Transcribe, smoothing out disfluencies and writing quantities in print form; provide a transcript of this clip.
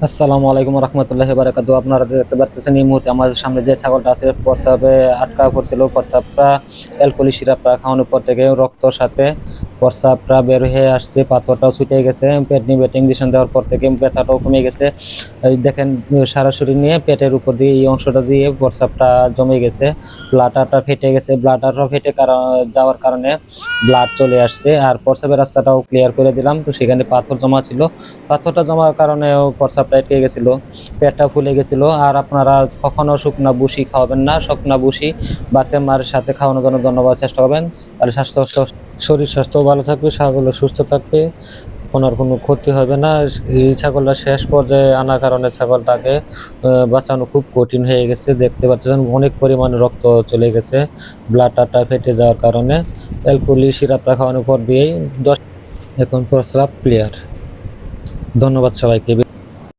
আসসালামু আলাইকুম রহমতুল্লাহি বারাকাতু। আপনারা দেখতে পাচ্ছেন এই মুহূর্তে আমাদের সামনে যে ছাগলটা আছে প্রস্রাবে আটকা পড়ছিল। প্রস্রাবটা অ্যালকোহলিক সিরাপটা খাওয়ানোর পর থেকে রক্তর সাথে প্রস্রাবটা বের হয়ে আসছে, পাথরটাও ছুটে গেছে। পেট নিয়ে ইঞ্জেকশন দেওয়ার পর থেকে ব্যথাটাও কমে গেছে। এই দেখেন, সরাসরি নিয়ে পেটের উপর দিয়ে এই অংশটা দিয়ে প্রস্রাবটা জমে গেছে, ব্লাডারটা ফেটে গেছে। ব্লাডারটা ফেটে যাওয়ার কারণে ব্লাড চলে আসছে। আর প্রস্রাবের রাস্তাটাও ক্লিয়ার করে দিলাম, তো সেখানে পাথর জমা ছিল, পাথরটা জমার কারণেও প্রস্রাবটা আটকে গেছিল, পেটটা ফুলে গেছিল। আর আপনারা কখনো শুকনা বুসি খাওয়াবেন না, শুকনা বুসি বাতে মারের সাথে খাওয়ানোর জন্য ধন্যবাদ চেষ্টা করবেন। তাহলে শরীর স্বাস্থ্য ভালো থাকবে, ছাগল সুস্থ থাকবে, ওনার কোনো ক্ষতি হবে না। এই ছাগলটা শেষ পর্যায়ে আনার কারণে ছাগলটাকে বাঁচানো খুব কঠিন হয়ে গেছে। দেখতে পাচ্ছেন অনেক পরিমাণে রক্ত চলে গেছে ব্লাডটা ফেটে যাওয়ার কারণে। অ্যালকোহলিক সিরাপটা খাওয়ানোর পর দিয়েই 10 এখন প্রস্রাব ক্লিয়ার। ধন্যবাদ সবাইকে।